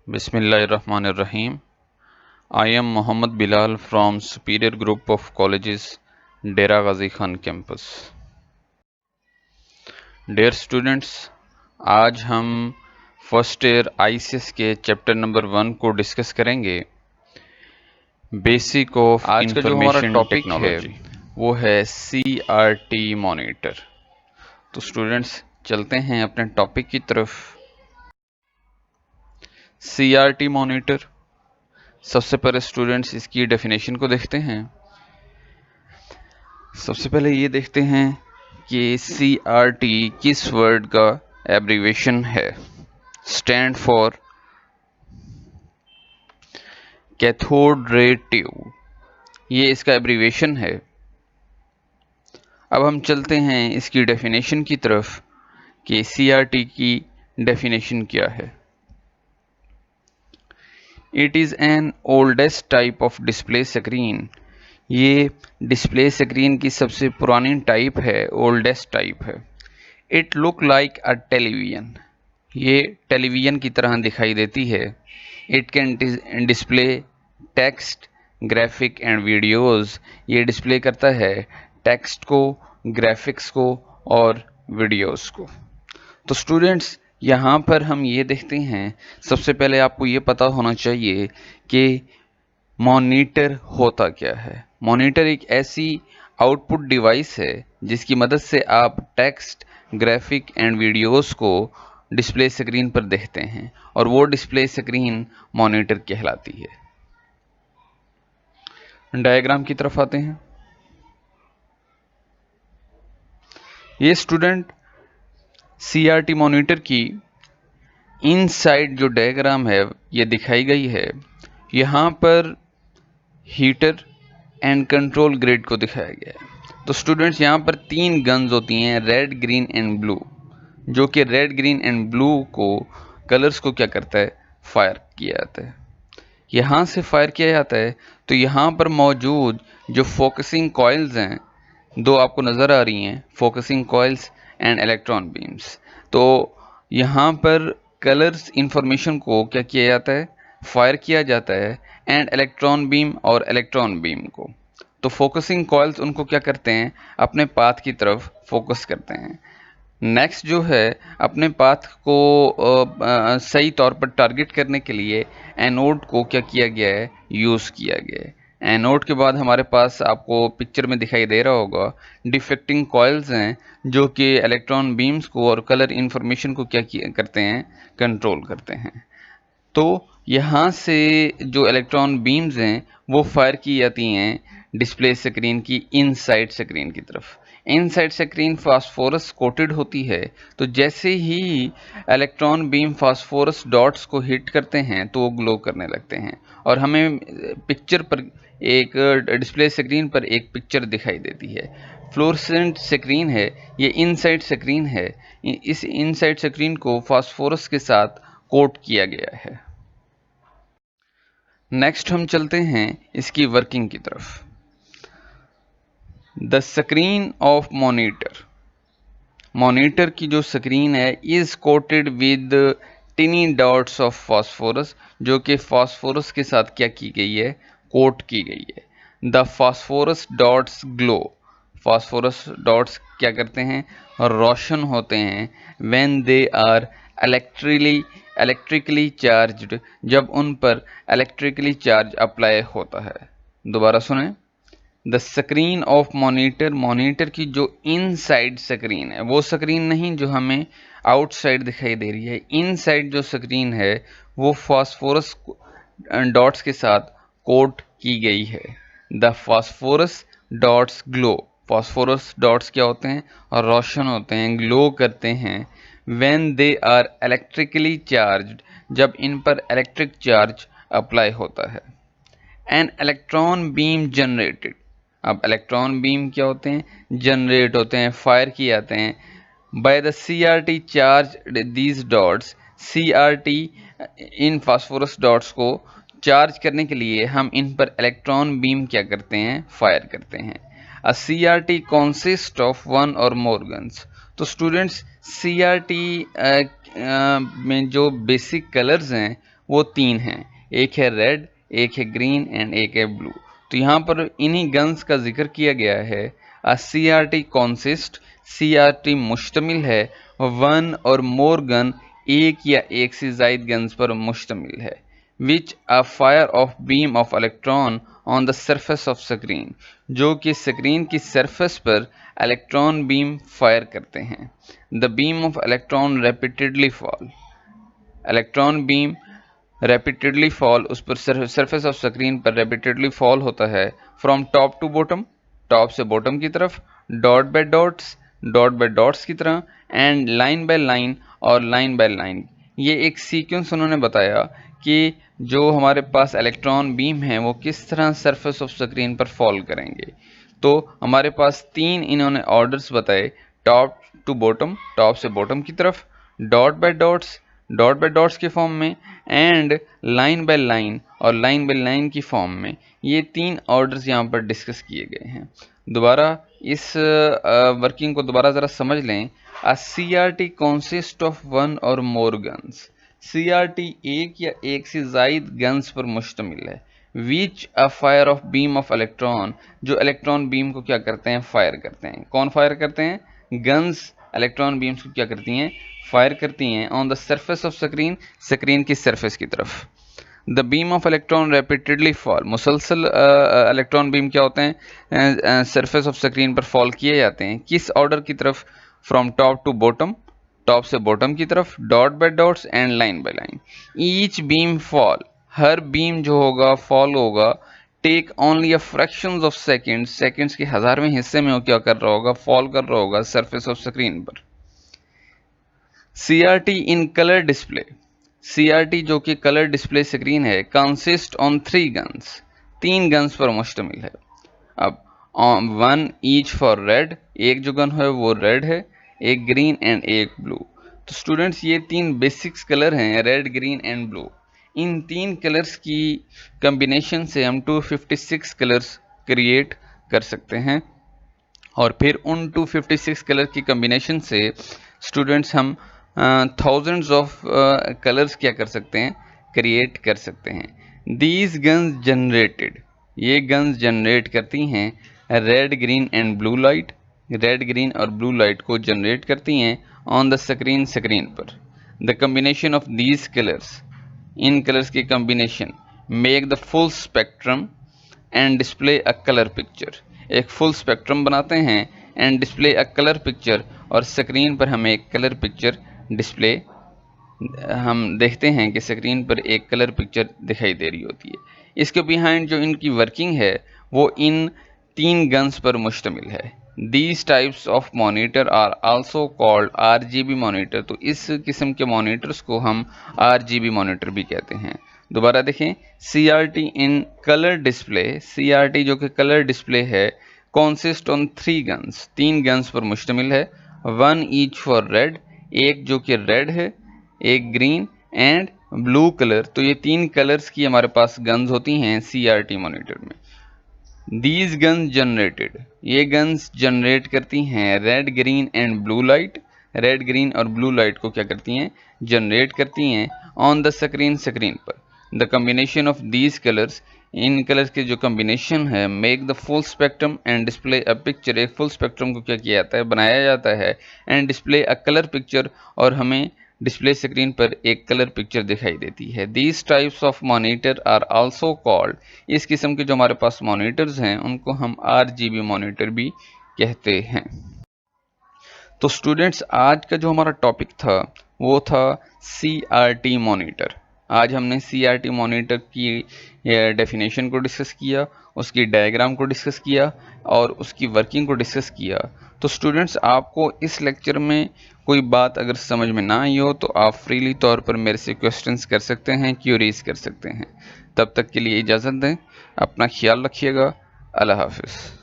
Bismillahirrahmanirrahim. I am Mohammad Bilal from Superior Group of Colleges, Dera Ghazi Khan campus. Dear students, आज हम first year ICS के chapter number 1 को discuss करेंगे। Basic of आज का जो हमारा टॉपिक है वो है CRT मॉनिटर। तो स्टूडेंट्स चलते हैं अपने टॉपिक की तरफ। CRT मॉनिटर, सबसे पहले स्टूडेंट्स इसकी डेफिनेशन को देखते हैं। सबसे पहले ये देखते हैं कि CRT किस वर्ड का एब्रीवेशन है। Stand for cathode ray tube, ये इसका एब्रीवेशन है। अब हम चलते हैं इसकी डेफिनेशन की तरफ कि CRT की डेफिनेशन क्या है। It is an oldest type of display screen, ये डिस्प्ले स्क्रीन की सबसे पुरानी टाइप है, ओल्डेस्ट टाइप है। It look like a television, ये टेलीविजन की तरह दिखाई देती है। It can display text, graphic and videos, ये डिस्प्ले करता है टेक्स्ट को, ग्राफिक्स को और वीडियोज़ को। तो स्टूडेंट्स यहाँ पर हम ये देखते हैं, सबसे पहले आपको ये पता होना चाहिए कि मॉनिटर होता क्या है। मॉनिटर एक ऐसी आउटपुट डिवाइस है जिसकी मदद से आप टेक्स्ट, ग्राफिक एंड वीडियोस को डिस्प्ले स्क्रीन पर देखते हैं और वो डिस्प्ले स्क्रीन मॉनिटर कहलाती है। डायग्राम की तरफ आते हैं। ये स्टूडेंट CRT मॉनिटर की इनसाइड जो डायग्राम है ये दिखाई गई है। यहाँ पर हीटर एंड कंट्रोल ग्रिड को दिखाया गया है। तो स्टूडेंट्स यहाँ पर 3 गन्स होती हैं, रेड, ग्रीन एंड ब्लू, जो कि रेड, ग्रीन एंड ब्लू को कलर्स को क्या करता है, फायर किया जाता है। यहाँ से फायर किया जाता है तो यहाँ पर मौजूद जो फोकसिंग कॉइल्स हैं, 2 आपको नज़र आ रही हैं, focusing coils and electron beams. तो यहाँ पर कलर्स इंफॉर्मेशन को क्या किया जाता है, फायर किया जाता है एंड इलेक्ट्रॉन बीम और इलेक्ट्रॉन बीम को। तो फोकसिंग कॉइल्स उनको क्या करते हैं, अपने पाथ की तरफ फोकस करते हैं। नेक्स्ट जो है, अपने पाथ को सही तौर पर टारगेट करने के लिए एनोड को क्या किया गया है, यूज़ किया गया है। एनोड के बाद हमारे पास आपको पिक्चर में दिखाई दे रहा होगा डिफेक्टिंग कॉइल्स हैं, जो कि इलेक्ट्रॉन बीम्स को और कलर इंफॉर्मेशन को क्या करते हैं, कंट्रोल करते हैं। तो यहाँ से जो इलेक्ट्रॉन बीम्स हैं वो फायर की जाती हैं डिस्प्ले स्क्रीन की इनसाइड स्क्रीन की तरफ। इनसाइड स्क्रीन फास्फोरस कोटेड होती है, तो जैसे ही इलेक्ट्रॉन बीम फास्फोरस डॉट्स को हिट करते हैं तो वो ग्लो करने लगते हैं और हमें पिक्चर पर एक डिस्प्ले स्क्रीन पर एक पिक्चर दिखाई देती है। फ्लोरेसेंट स्क्रीन है, ये इनसाइड स्क्रीन है। इस इनसाइड स्क्रीन को फास्फोरस के साथ कोट किया गया है। नेक्स्ट हम चलते हैं इसकी वर्किंग की तरफ। The screen of monitor, monitor की जो स्क्रीन है is coated with टिनी dots of phosphorus, जो कि फास्फोरस के साथ क्या की गई है, कोट की गई है। The phosphorus dots glow, phosphorus dots क्या करते हैं, रोशन होते हैं। When they are electrically charged, जब उन पर इलेक्ट्रिकली चार्ज अप्लाई होता है। दोबारा सुने, the screen of monitor, monitor की जो इनसाइड स्क्रीन है, वो स्क्रीन नहीं जो हमें आउटसाइड दिखाई दे रही है, इनसाइड जो स्क्रीन है वो फास्फोरस डॉट्स के साथ कोट की गई है। The phosphorus dots glow, phosphorus dots क्या होते हैं, और रोशन होते हैं, ग्लो करते हैं। When they are electrically charged, जब इन पर इलेक्ट्रिक चार्ज अप्लाई होता है। एन इलेक्ट्रॉन बीम जनरेटेड, अब इलेक्ट्रॉन बीम क्या होते हैं, जनरेट होते हैं, फायर किए जाते हैं by the CRT charge these dots. CRT in phosphorus dots को चार्ज करने के लिए हम इन पर इलेक्ट्रॉन बीम क्या करते हैं, फायर करते हैं। अ CRT कॉन्सिस्ट ऑफ 1 और मोर गन्स। तो स्टूडेंट्स CRT में जो बेसिक कलर्स हैं वो 3 हैं, एक है रेड, एक है ग्रीन एंड एक है ब्लू। तो यहाँ पर इन्हीं गन्स का जिक्र किया गया है। CRT कॉन्सिस्ट, CRT मुश्तमिल है वन और मोर गन, एक या एक से ज़ायद गन्स पर मुश्तमिल है। Which a fire of beam of electron on the surface of screen, जो कि स्क्रीन की सरफेस पर इलेक्ट्रॉन बीम फायर करते हैं। The beam of electron repeatedly fall, electron beam repeatedly fall, उस पर सरफेस ऑफ स्क्रीन पर रेपिटेडली फॉल होता है। From top to bottom, top से बॉटम की तरफ, dot by dots, dot by dots की तरह, एंड लाइन बाय लाइन और लाइन बाय लाइन। ये एक सीक्वेंस उन्होंने बताया कि जो हमारे पास इलेक्ट्रॉन बीम है वो किस तरह सरफेस ऑफ स्क्रीन पर फॉल करेंगे। तो हमारे पास 3 इन्होंने ऑर्डर्स बताए, टॉप टू बॉटम, टॉप से बॉटम की तरफ, dot by dots, dot by dots के फॉर्म में, एंड लाइन बाय लाइन और लाइन बाय लाइन की फॉर्म में। ये 3 ऑर्डर्स यहाँ पर डिस्कस किए गए हैं। दोबारा इस वर्किंग को दोबारा ज़रा समझ लें। CRT कॉन्सिस्ट ऑफ वन और मोर गन्स, CRT एक या एक से ज़ायद गन्स पर मुश्तमिल है। Which a fire of beam of electron, जो इलेक्ट्रॉन बीम को क्या करते हैं, फायर करते हैं। कौन फायर करते हैं? गन्स इलेक्ट्रॉन बीम्स को क्या करती हैं, फायर करती हैं on the surface of screen, screen की सरफेस की तरफ। The beam of electron repeatedly fall, मुसलसल इलेक्ट्रॉन बीम क्या होते हैं, सरफेस ऑफ स्क्रीन पर फॉल किए जाते हैं। किस ऑर्डर की तरफ? From top to bottom, top से बॉटम की तरफ, dot by dots and line by line. Each beam fall, हर बीम जो होगा फॉल होगा, take only a fractions of second, seconds के हजारवें हिस्से में वो क्या कर रहा होगा, फॉल कर रहा होगा सरफेस ऑफ स्क्रीन पर। CRT in colour display, CRT जो कि कलर डिस्प्ले स्क्रीन है, कंसिस्ट ऑन 3 गन्स, 3 गन्स पर मुश्तमिल है। अब वन ईच फॉर रेड, एक जो गन है वो रेड है, एक ग्रीन एंड एक ब्लू। तो स्टूडेंट्स ये 3 बेसिक्स कलर हैं, red, green and blue. In 3 colours की कम्बिनेशन से हम 256 कलर्स क्रिएट कर सकते हैं, और फिर उन 256 कलर की कम्बिनेशन से स्टूडेंट्स हम थाउजेंड्स ऑफ कलर्स क्या कर सकते हैं, क्रिएट कर सकते हैं। दीज गन्स जनरेटेड, ये गन्स जनरेट करती हैं red, green and blue light, red, green और ब्लू लाइट को जनरेट करती हैं ऑन द स्क्रीन, स्क्रीन पर। The combination of these colours, इन कलर्स की combination, make the full spectrum and display a colour picture, एक फुल स्पेक्ट्रम बनाते हैं and display a colour picture, और स्क्रीन पर हमें एक कलर पिक्चर डिस्प्ले, हम देखते हैं कि स्क्रीन पर एक कलर पिक्चर दिखाई दे रही होती है। इसके बिहाइंड जो इनकी वर्किंग है वो इन 3 गन्स पर मुश्तमिल है। These types of monitor are also called RGB monitor, तो इस किस्म के मॉनिटर्स को हम RGB मॉनिटर भी कहते हैं। दोबारा देखें, CRT in colour display, CRT जो कि कलर डिस्प्ले है, कॉन्सिस्ट ऑन 3 गन्स, 3 गन्स पर मुश्तमिल है। वन ईच फॉर रेड, एक जो कि रेड है, एक ग्रीन एंड ब्लू कलर। तो ये 3 कलर्स की हमारे पास गन्स होती हैं CRT मॉनिटर में। दीज गन्स जनरेटेड, ये गन्स जनरेट करती हैं red, green and blue light, red, green और ब्लू लाइट को क्या करती हैं, जनरेट करती हैं ऑन द स्क्रीन, स्क्रीन पर। The combination of these colours, इन कलर्स के जो कम्बिनेशन है, make the full spectrum and display a picture, एक फुल स्पेक्ट्रम को क्या किया जाता है, बनाया जाता है, and display a colour picture, और हमें डिस्प्ले स्क्रीन पर एक कलर पिक्चर दिखाई देती है। These types of monitor are also called, इस किस्म के जो हमारे पास मॉनिटर्स हैं उनको हम RGB मॉनिटर भी कहते हैं। तो स्टूडेंट्स आज का जो हमारा टॉपिक था वो था CRT मॉनिटर। आज हमने CRT मॉनिटर की डेफिनेशन को डिस्कस किया, उसकी डायग्राम को डिस्कस किया और उसकी वर्किंग को डिस्कस किया। तो स्टूडेंट्स आपको इस लेक्चर में कोई बात अगर समझ में ना आई हो तो आप फ्रीली तौर पर मेरे से क्वेश्चंस कर सकते हैं, क्यूरीज कर सकते हैं। तब तक के लिए इजाज़त दें, अपना ख्याल रखिएगा। अल्लाह हाफिज़।